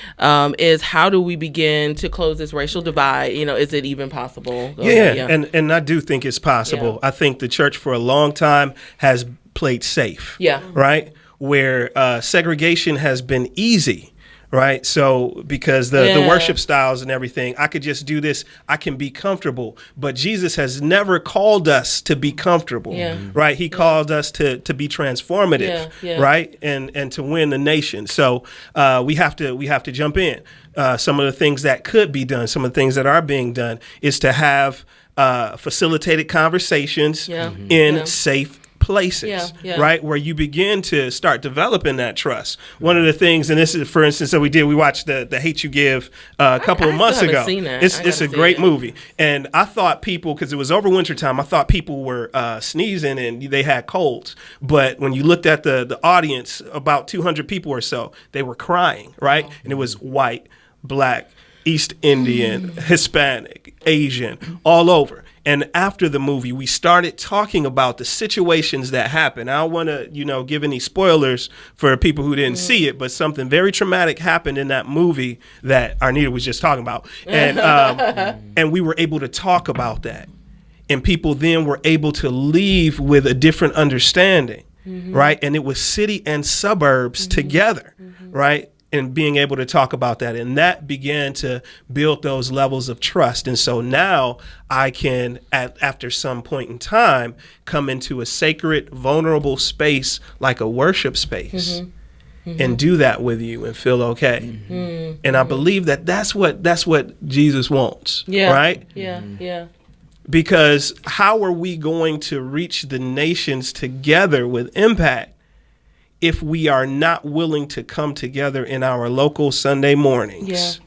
is how do we begin to close this racial divide? Is it even possible? And I do think it's possible. I think the church for a long time has played safe. Right? Where segregation has been easy. Right. So because the worship styles and everything, I could just do this. I can be comfortable. But Jesus has never called us to be comfortable. Right. He called us to be transformative. Right. And to win the nation. So we have to jump in. Some of the things that could be done, some of the things that are being done is to have facilitated conversations in safe places, right, where you begin to start developing that trust. One of the things, and this is, for instance, that we watched the Hate You Give a couple of months ago. It's a great movie, and I thought people, because it was over winter time, I thought people were sneezing and they had colds. But when you looked at the audience, about 200 people or so, they were crying, right, and it was white, black, East Indian, Hispanic, Asian, all over. And after the movie, we started talking about the situations that happened. I don't want to, give any spoilers for people who didn't see it, but something very traumatic happened in that movie that Arnita was just talking about. And and we were able to talk about that. And people then were able to leave with a different understanding, right? And it was city and suburbs together, right? And being able to talk about that. And that began to build those levels of trust. And so now I can, after some point in time, come into a sacred, vulnerable space like a worship space and do that with you and feel okay. And I believe that's what Jesus wants, right? Yeah. Because how are we going to reach the nations together with impact if we are not willing to come together in our local Sunday mornings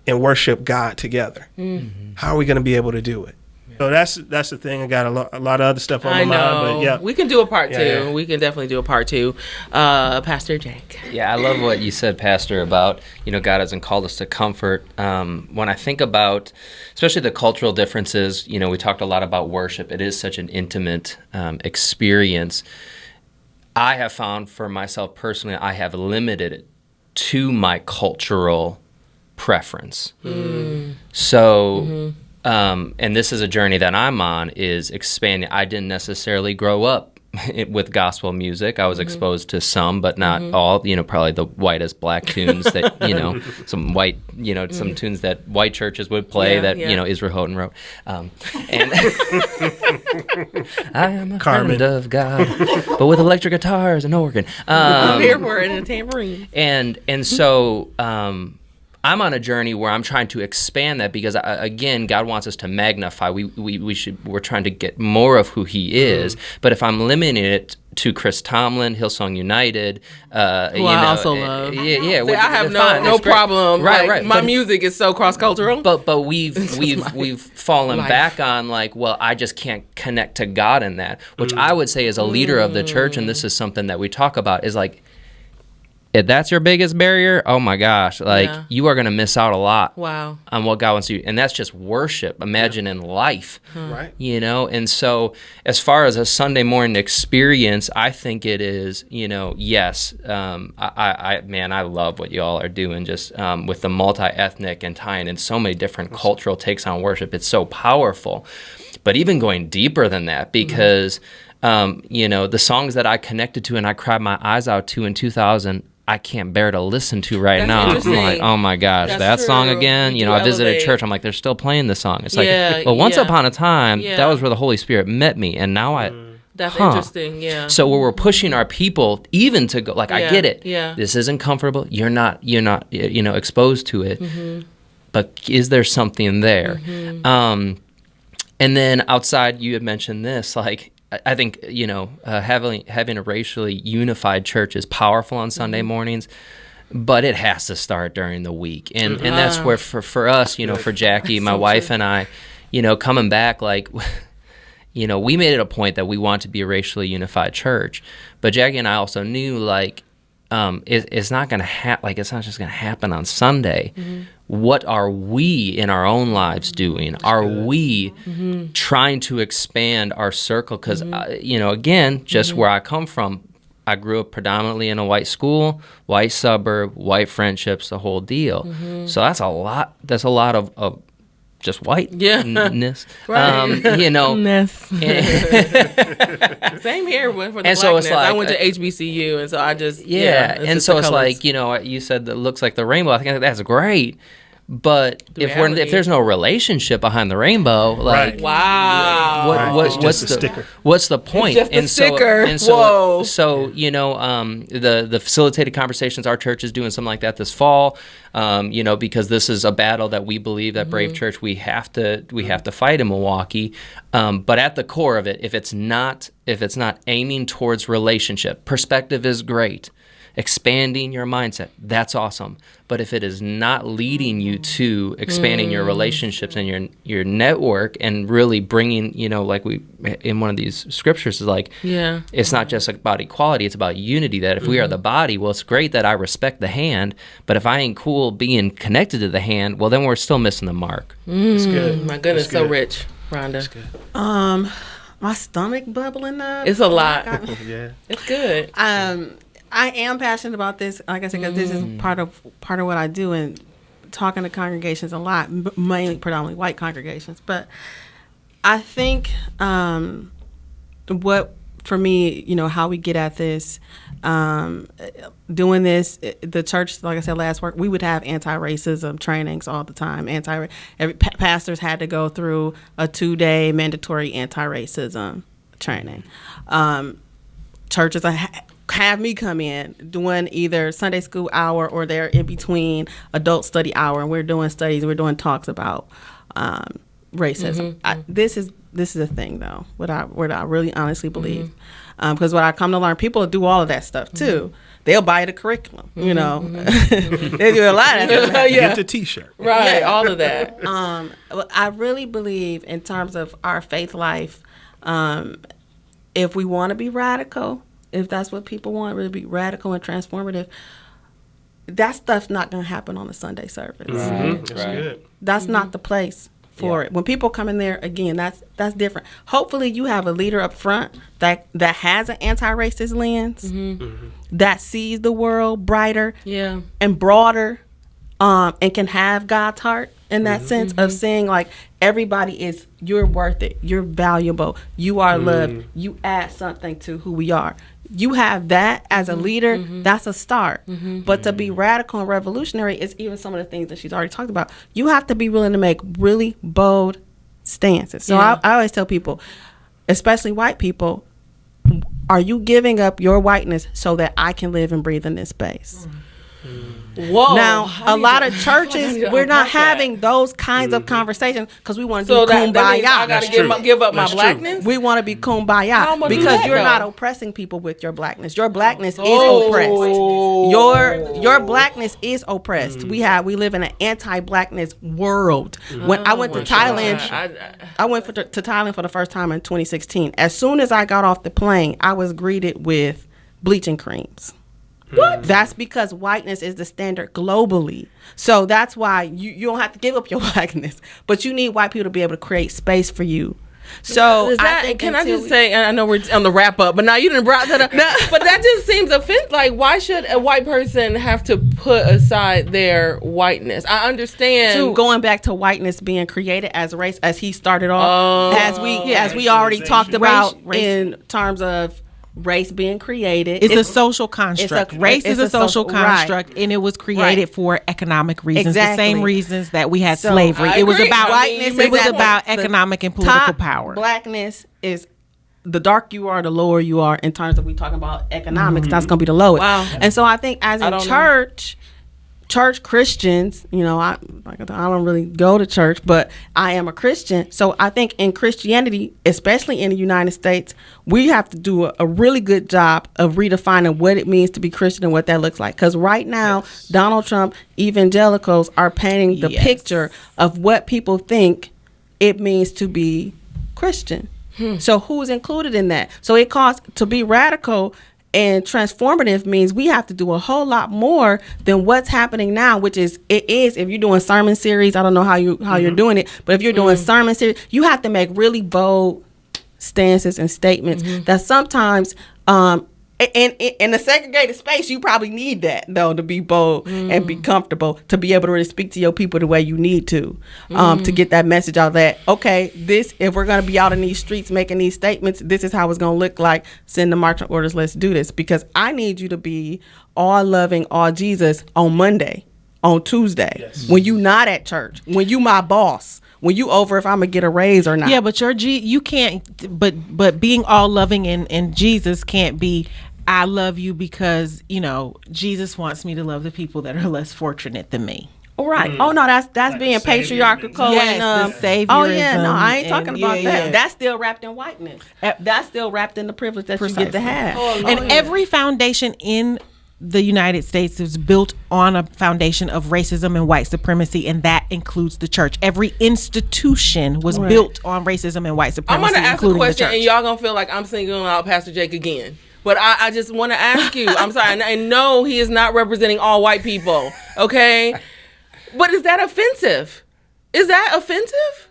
and worship God together? Mm-hmm. How are we going to be able to do it? So that's the thing. I got a lot of other stuff on my mind, but yeah, we can do a part two. Yeah. We can definitely do a part two. Pastor Jake. Yeah, I love what you said, Pastor, about God hasn't called us to comfort. When I think about, especially the cultural differences, we talked a lot about worship. It is such an intimate experience. I have found for myself personally, I have limited it to my cultural preference. Mm. So. Mm-hmm. And this is a journey that I'm on, is expanding. I didn't necessarily grow up with gospel music. I was exposed to some, but not all, probably the whitest black tunes that, some white, some tunes that white churches would play Israel Houghton wrote. And I am a friend of God, but with electric guitars and organ. I'm here for it and a tambourine. And so, I'm on a journey where I'm trying to expand that, because again, God wants us to magnify. We're trying to get more of who He is. But if I'm limiting it to Chris Tomlin, Hillsong United, I also love. Yeah, I have no problem. Right. My music is so cross cultural. But we've fallen back on I just can't connect to God in that, which I would say as a leader of the church, and this is something that we talk about, is if that's your biggest barrier, oh my gosh, you are going to miss out a lot on what God wants to do. And that's just worship. Imagine in life, right? And so as far as a Sunday morning experience, I think it is, yes, I love what you all are doing just with the multi-ethnic and tying in so many different cultural takes on worship. It's so powerful. But even going deeper than that, because, the songs that I connected to and I cried my eyes out to in 2000, I can't bear to listen to right now. I'm like, oh my gosh, that song again. I visited a church. I'm like, they're still playing this song. It's once upon a time, that was where the Holy Spirit met me, and now That's interesting. Yeah. So where we're pushing our people even to go, I get it. Yeah. This isn't comfortable. You're not exposed to it. But is there something there? And then outside, you had mentioned this, I think, having a racially unified church is powerful on Sunday mornings, but it has to start during the week. And that's where for us, for Jackie, my wife, and I, coming back, we made it a point that we want to be a racially unified church. But Jackie and I also knew, it's not going to it's not just going to happen on Sunday. What are we in our own lives doing? Are we trying to expand our circle? Because, again, just where I come from, I grew up predominantly in a white school, white suburb, white friendships, the whole deal. So that's a lot. That's a lot of just whiteness. Right. Same here for the blackness. So it's I went to HBCU, and so I just and so it's you said that looks like the rainbow. I think that's great. But if there's no relationship behind the rainbow, what's the point? It's just a sticker. Whoa. So the facilitated conversations our church is doing something like that this fall, because this is a battle that we believe that Brave Church we have to fight in Milwaukee. But at the core of it, if it's not aiming towards relationship, perspective is great. Expanding your mindset, that's awesome. But if it is not leading you to expanding your relationships and your network and really bringing, we in one of these scriptures is it's not just about equality, it's about unity. That if we are the body, well, it's great that I respect the hand, but if I ain't cool being connected to the hand, well, then we're still missing the mark. That's good. My goodness, so rich, Rhonda. That's good. My stomach bubbling up. It's a lot. Yeah, it's good. I am passionate about this, like I said, because this is part of what I do, and talking to congregations a lot, mainly predominantly white congregations. But I think what for me, how we get at this, doing this, the church, like I said last week, we would have anti-racism trainings all the time. Pastors had to go through a 2-day mandatory anti-racism training. Churches have me come in doing either Sunday school hour or they're in between adult study hour, and we're doing studies, we're doing talks about racism. This is a thing though. What I really honestly believe, because what I come to learn, people do all of that stuff too. They'll buy the curriculum, you know. They do a lot of that. Get the T-shirt, right? All of that. I really believe in terms of our faith life. If we want to be radical, if that's what people want, really be radical and transformative, that stuff's not going to happen on a Sunday service. That's good. That's not the place for it. When people come in there, again, that's different. Hopefully you have a leader up front that has an anti-racist lens, that sees the world brighter and broader, and can have God's heart in that sense of saying, like, you're worth it, you're valuable, you are loved, you add something to who we are. You have that as a leader, that's a start. But to be radical and revolutionary is even some of the things that she's already talked about. You have to be willing to make really bold stances. So I always tell people, especially white people, are you giving up your whiteness so that I can live and breathe in this space? Whoa. Now, a lot of churches, we're not having those kinds of conversations because we want to do kumbaya. That means I got to give up my blackness? We want to be kumbaya because you're not oppressing people with your blackness. Your blackness is oppressed. Your blackness is oppressed. We live in an anti-blackness world. When I went to Thailand, I went to Thailand for the first time in 2016. As soon as I got off the plane, I was greeted with bleaching creams. What? That's because whiteness is the standard globally. So that's why you don't have to give up your blackness, but you need white people to be able to create space for you. So can I just say, and I know we're on the wrap up, but now you didn't brought that up. But that just seems offensive. Like, why should a white person have to put aside their whiteness? I understand. Going back to whiteness being created as a race, as he started off, as we already talked about in terms of race being created. It's a social construct. Race is a social construct, and it was created for economic reasons. The same reasons that we had slavery. It was about whiteness. It was about economic and political power. Blackness is the dark you are, the lower you are in terms of we talking about economics. That's going to be the lowest. Wow. And so I think as a church Christians, you know, I don't really go to church, but I am a Christian. So I think in Christianity, especially in the United States, we have to do a really good job of redefining what it means to be Christian and what that looks like. Because right now, Donald Trump, evangelicals are painting the picture of what people think it means to be Christian. So who's included in that? So it costs to be radical. And transformative means we have to do a whole lot more than what's happening now, which is if you're doing sermon series, I don't know how you're doing it, but if you're doing sermon series, you have to make really bold stances and statements that sometimes in a segregated space, you probably need that though to be bold and be comfortable to be able to really speak to your people the way you need to get that message out that, okay, if we're going to be out in these streets making these statements, this is how it's going to look like. Send the marching orders. Let's do this, because I need you to be all loving, all Jesus on Monday, on Tuesday, when you not at church, when you my boss. When you over if I'm gonna get a raise or not. Yeah, but you can't. But being all loving and Jesus can't be. I love you because, you know, Jesus wants me to love the people that are less fortunate than me. Right. Oh no, that's like being patriarchal. Yes, the saviorism. Oh yeah, no, I ain't talking about that. Yeah. That's still wrapped in whiteness. That's still wrapped in the privilege that you get to have. Every foundation in the United States is built on a foundation of racism and white supremacy, and that includes the church. Every institution was built on racism and white supremacy. I'm going to ask a question, and y'all going to feel like I'm singling out Pastor Jake again. But I just want to ask you, I'm sorry, and I know he is not representing all white people, okay? But is that offensive? Is that offensive?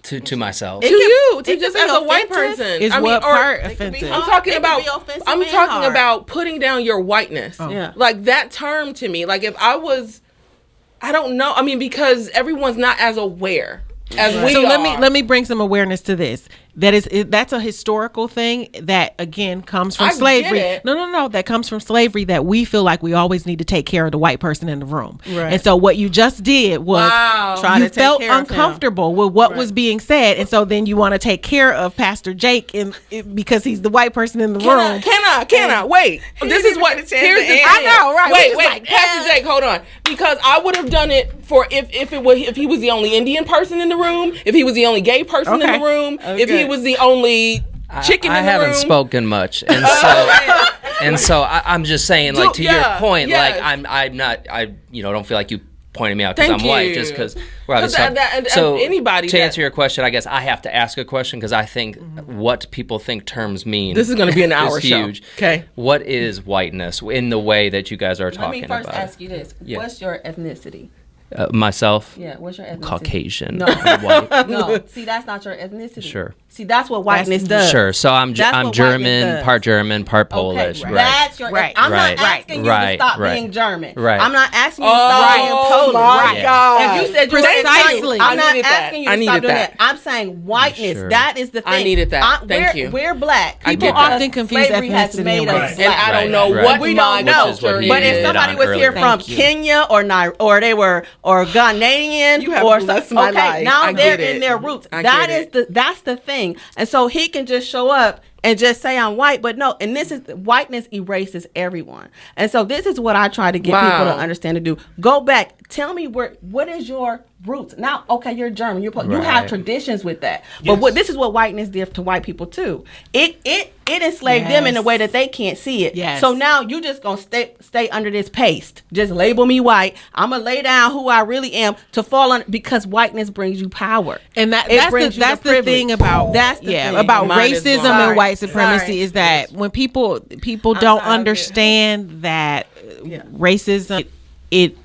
To myself. To you. To just as a white person. Is what part offensive? I'm talking about putting down your whiteness. Oh. Yeah. Like that term to me. Like if I don't know. I mean, because everyone's not as aware as we are. Let me bring some awareness to this. that's a historical thing that again comes from slavery. No, that comes from slavery, that we feel like we always need to take care of the white person in the room. Right. And so what you just did was you felt uncomfortable with what was being said, and so then you want to take care of Pastor Jake because he's the white person in the room. Can I wait? This is what here's the thing. I know, right? Wait, like, Pastor Jake, hold on, because I would have done it for if he was the only Indian person in the room, if he was the only gay person in the room, if he was the only chicken in the room. I haven't spoken much, and so I'm just saying, like, to your point, like I'm not, don't feel like you pointed me out because I'm white, just because we're obviously. So anybody to answer your question, I guess I have to ask a question because I think what people think terms mean. This is going to be an hour show. Huge. Okay. What is whiteness in the way that you guys are talking about? Let me first ask you this: what's your ethnicity? Myself? Yeah, what's your ethnicity? Caucasian. No. White. No, see, that's not your ethnicity. Sure. See, that's what whiteness does. Sure, so I'm German, part Polish. Right. That's your I'm not asking you to stop being German. Right. I'm not asking you to stop being Polish. My God. If you said precisely, I'm not asking you to stop doing that. I'm saying whiteness. Sure. That is the thing. I needed that. Thank you. We're black. People often confuse ethnicity and race. And I don't know what we don't know. But if somebody was here from Kenya or they were Ghanaian or something, okay, now they're in their roots. That's the thing. And so he can just show up and just say I'm white, but no, and whiteness erases everyone. And so this is what I try to get people to understand, to do. Go back, tell me what is your roots. Now, okay, you're German, you have traditions with that. Yes. But this is what whiteness did to white people too. It enslaved them in a way that they can't see it. Yes. So now you just gonna stay under this paste. Just label me white. I'm gonna lay down who I really am to fall on, because whiteness brings you power. And that's the thing about racism and white supremacy is that when people don't understand that racism, it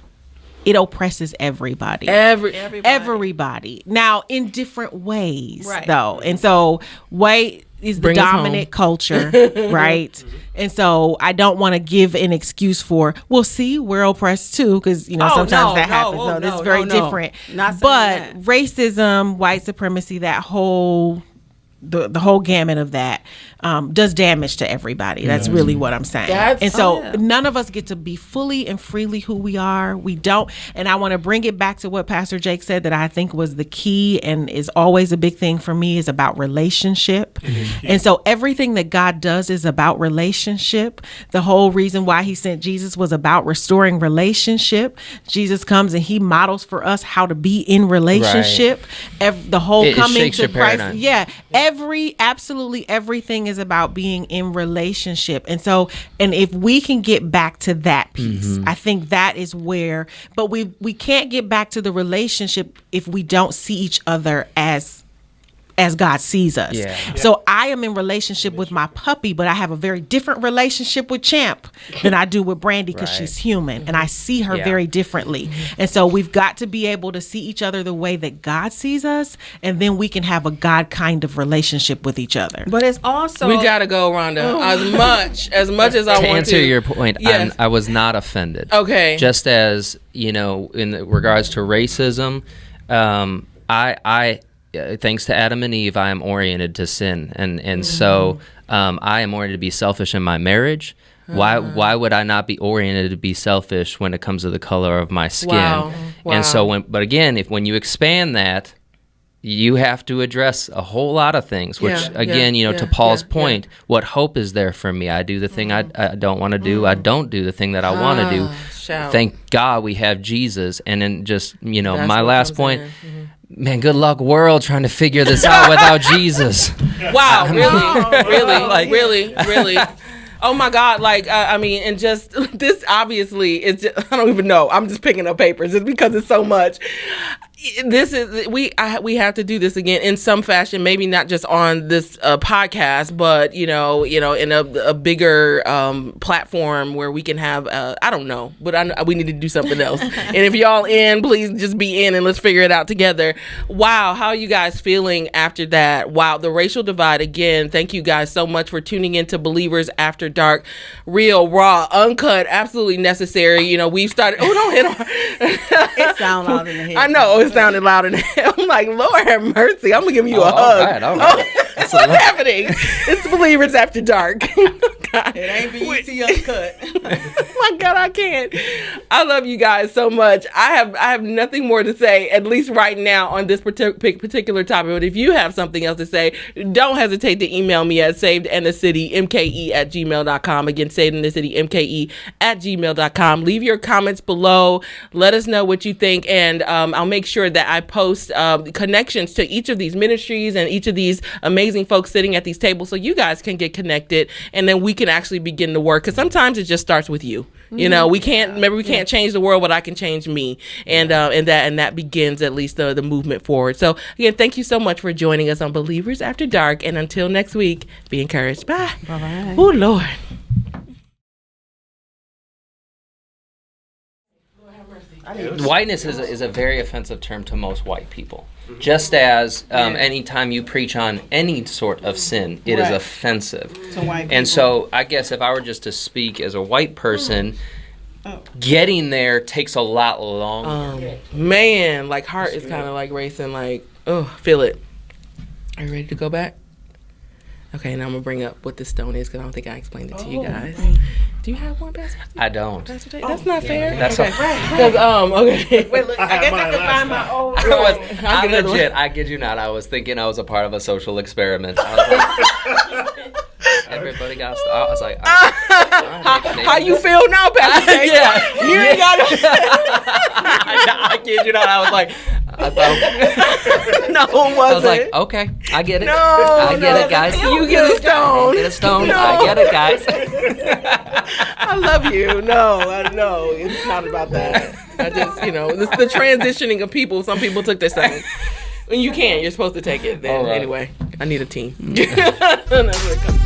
oppresses everybody. Everybody. Now, in different ways, though. And so white is the dominant culture, right? And so I don't want to give an excuse for, well, see, we're oppressed too, because sometimes that happens. No, this is very different. But racism, white supremacy, that whole the whole gamut of that does damage to everybody. That's really what I'm saying. None of us get to be fully and freely who we are. We don't. And I want to bring it back to what Pastor Jake said, that I think was the key and is always a big thing for me, is about relationship. Mm-hmm. And so everything that God does is about relationship. The whole reason why he sent Jesus was about restoring relationship. Jesus comes and he models for us how to be in relationship. Right. The whole coming to Christ. Yeah. Absolutely everything is about being in relationship. And so, and if we can get back to that piece, I think that is where, but we can't get back to the relationship if we don't see each other as God sees us. Yeah. So I am in relationship with my puppy, but I have a very different relationship with Champ than I do with Brandy, because she's human and I see her very differently. And so we've got to be able to see each other the way that God sees us, and then we can have a God kind of relationship with each other. But it's also, we gotta go, Rhonda. As much as I want to answer your point, I was not offended. Okay. Just as in regards to racism, I thanks to Adam and Eve, I am oriented to sin, and so I am oriented to be selfish in my marriage. Why would I not be oriented to be selfish when it comes to the color of my skin? Wow. And so when you expand that, you have to address a whole lot of things, which to Paul's point, what hope is there for me? I do the thing I don't want to do. I don't do the thing that I want to do. Thank God we have Jesus. And then just, my last point, man, good luck world trying to figure this out without Jesus. Wow, really. Oh my God! And just this obviously is just, I don't even know. I'm just picking up papers just because it's so much. This is we have to do this again in some fashion. Maybe not just on this podcast, but in a bigger platform where we can have I don't know, but we need to do something else. And if y'all in, please just be in and let's figure it out together. Wow, how are you guys feeling after that? Wow, the racial divide again. Thank you guys so much for tuning into Believers After Dark. Real, raw, uncut, absolutely necessary. We've started. Oh, don't hit on. It sounds loud in the head. I know. It sounded loud in the head. I'm like, Lord have mercy. I'm going to give you a hug. All right. What's happening? It's Believers After Dark. It ain't BET Uncut. My God, I can't. I love you guys so much. I have nothing more to say, at least right now, on this particular topic. But if you have something else to say, don't hesitate to email me at savedinthecitymke@gmail.com. Again, savedinthecitymke@gmail.com. Leave your comments below. Let us know what you think, and I'll make sure that I post connections to each of these ministries and each of these amazing folks sitting at these tables, so you guys can get connected, and then we can actually begin to work. Because sometimes it just starts with you. You know, we can't change the world, but I can change me, and that begins at least the movement forward. So again, thank you so much for joining us on Believers After Dark, and until next week, be encouraged. Bye. Bye-bye. Oh Lord. Whiteness is a very offensive term to most white people. Just as anytime you preach on any sort of sin, it is offensive. To white people. And so I guess if I were just to speak as a white person, getting there takes a lot longer. Man, like heart is kind of like racing, like, oh, feel it. Are you ready to go back? Okay, now I'm going to bring up what this stone is because I don't think I explained it to you guys. Do you have one, Pastor? I don't. That's not fair. That's okay. Okay. Wait, look, I guess I can find my old. I legit, I kid you not, I was thinking I was a part of a social experiment. I was like, everybody got stuff. I was like, how you feel now, Pastor? Yeah. You ain't got it. I kid you not, I was like, I thought, no, it wasn't. I was like, okay, I get it. No, I get it, guys. You get a stone. Get a stone. No. I get it, guys. I love you. No, it's not about that. I just, the transitioning of people. Some people took this thing. When you can't, you're supposed to take it. Then anyway, I need a team. That's what it comes to.